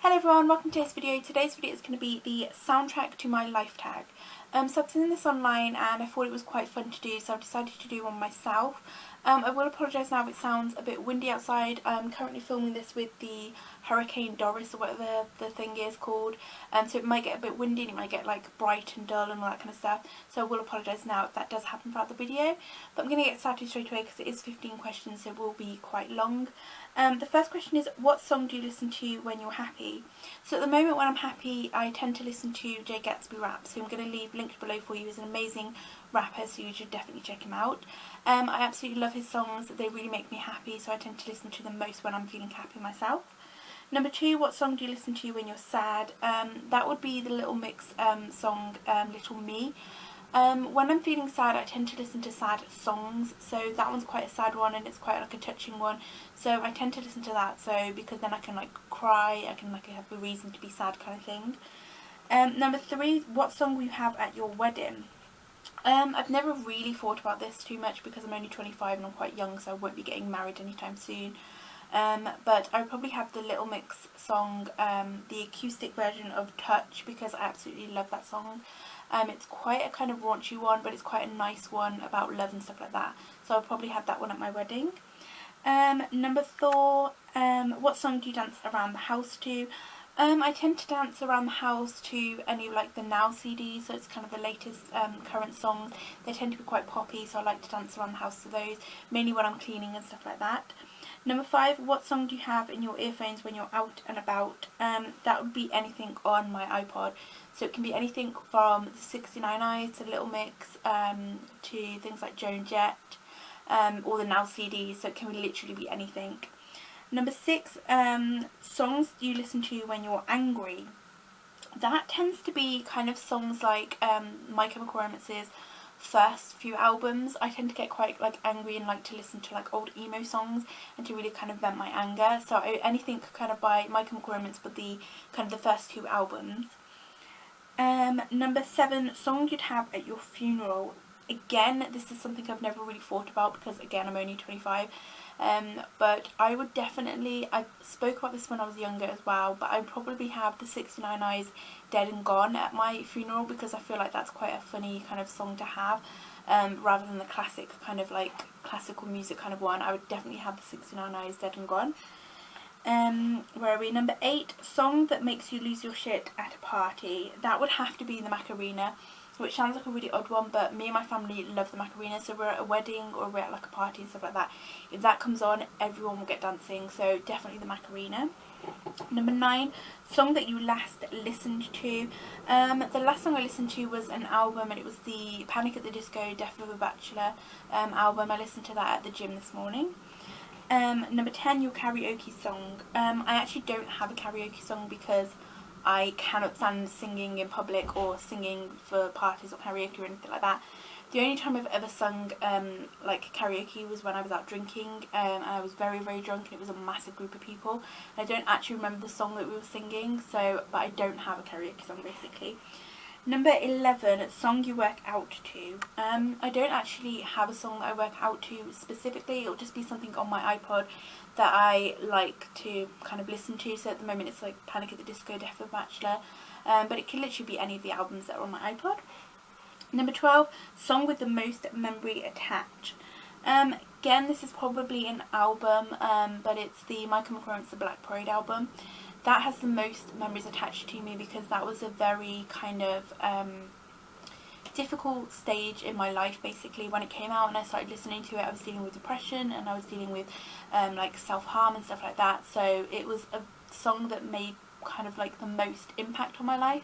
Hello everyone, welcome to today's video. Today's video is going to be the soundtrack to my life tag. So I've seen this online and I thought it was quite fun to do, so I've decided to do one myself. I will apologise now if it sounds a bit windy outside. I'm currently filming this with the Hurricane Doris or whatever the thing is called, so it might get a bit windy and it might get like bright and dull and all that kind of stuff, so I will apologise now if that does happen throughout the video. But I'm going to get started straight away because it is 15 questions, so it will be quite long. The first question is, what song do you listen to when you're happy? So at the moment when I'm happy, I tend to listen to Jay Gatsby raps, who I'm going to leave linked below for you. He's an amazing rapper, so you should definitely check him out. I absolutely love his songs, they really make me happy, so I tend to listen to them most when I'm feeling happy myself. Number 2, what song do you listen to when you're sad? That would be the Little Mix song, Little Me. When I'm feeling sad, I tend to listen to sad songs, so that one's quite a sad one and it's quite like a touching one, so I tend to listen to that, so because then I can like cry, I can like have a reason to be sad kind of thing. Number 3, what song will you have at your wedding? I've never really thought about this too much because I'm only 25 and I'm quite young, so I won't be getting married anytime soon. But I would probably have the Little Mix song, the acoustic version of Touch, because I absolutely love that song. It's quite a kind of raunchy one, but it's quite a nice one about love and stuff like that, so I'll probably have that one at my wedding. Number 4, what song do you dance around the house to? I tend to dance around the house to any of like the Now CDs, so it's kind of the latest current songs. They tend to be quite poppy, so I like to dance around the house to those, mainly when I'm cleaning and stuff like that. Number 5, what song do you have in your earphones when you're out and about? That would be anything on my iPod. So it can be anything from the 69 Eyes to Little Mix, to things like Joan Jett, or the Now CDs, so it can literally be anything. Number 6, songs do you listen to when you're angry? That tends to be kind of songs like My Chemical Romance's first few albums. I tend to get quite like angry and like to listen to like old emo songs and to really kind of vent my anger, so anything kind of by My Chemical Romance, but the kind of the first 2 albums. Number 7, song you'd have at your funeral. Again, this is something I've never really thought about because again I'm only 25, but I would definitely, I spoke about this when I was younger as well, but I'd probably have the 69 Eyes Dead and Gone at my funeral because I feel like that's quite a funny kind of song to have, rather than the classic kind of like classical music kind of one. I would definitely have the 69 Eyes Dead and Gone. Where are we? Number 8, song that makes you lose your shit at a party. That would have to be the Macarena, which sounds like a really odd one, but me and my family love the Macarena, so we're at a wedding or we're at like a party and stuff like that. If that comes on, everyone will get dancing, so definitely the Macarena. Number 9, song that you last listened to. The last song I listened to was an album, and it was the Panic at the Disco Death of a Bachelor album. I listened to that at the gym this morning. Number 10, your karaoke song. I actually don't have a karaoke song because I cannot stand singing in public or singing for parties or karaoke or anything like that. The only time I've ever sung like karaoke was when I was out drinking, and I was very drunk and it was a massive group of people. I don't actually remember the song that we were singing, so but I don't have a karaoke song basically. Number 11, song you work out to. I don't actually have a song that I work out to specifically. It'll just be something on my iPod that I like to kind of listen to. So at the moment it's like Panic at the Disco, Death of a Bachelor, but it can literally be any of the albums that are on my iPod. Number 12, song with the most memory attached. Again, this is probably an album, but it's the My Chemical Romance, the Black Parade album. That has the most memories attached to me because that was a very kind of difficult stage in my life basically. When it came out and I started listening to it, I was dealing with depression and I was dealing with like self-harm and stuff like that, so it was a song that made kind of like the most impact on my life,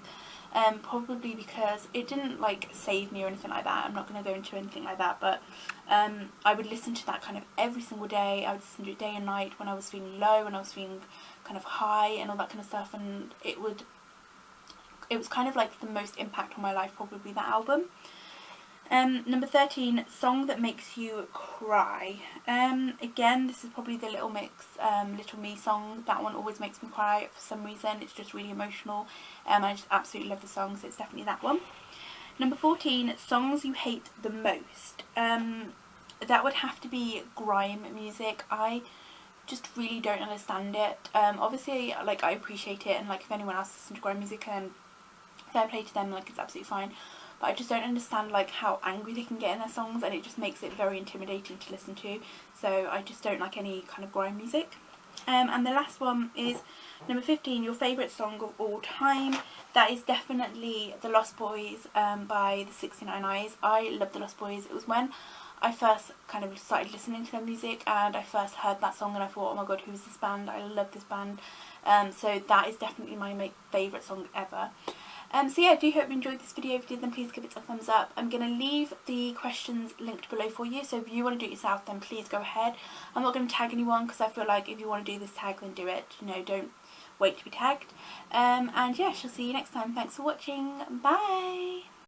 probably because it didn't like save me or anything like that. I'm not going to go into anything like that, but I would listen to that kind of every single day. I would listen to it day and night when I was feeling low, when I was feeling kind of high and all that kind of stuff, and it was kind of like the most impact on my life, probably that album. Number 13, song that makes you cry. Again, this is probably the Little Mix Little Me song. That one always makes me cry for some reason. It's just really emotional, I just absolutely love the song, so it's definitely that one. Number 14, songs you hate the most. That would have to be grime music. I just really don't understand it. Obviously, like, I appreciate it, and like if anyone else listens to grime music, then fair play to them, like it's absolutely fine. But I just don't understand like how angry they can get in their songs, and it just makes it very intimidating to listen to. So I just don't like any kind of grime music. And the last one is number 15, your favourite song of all time. That is definitely The Lost Boys by the 69 Eyes. I love The Lost Boys. It was when I first kind of started listening to their music, and I first heard that song and I thought, oh my god, who's this band? I love this band. So that is definitely my favourite song ever. So yeah, I do hope you enjoyed this video. If you did, then please give it a thumbs up. I'm going to leave the questions linked below for you, so if you want to do it yourself, then please go ahead. I'm not going to tag anyone, because I feel like if you want to do this tag, then do it. You know, don't wait to be tagged. And yeah, I shall see you next time. Thanks for watching. Bye!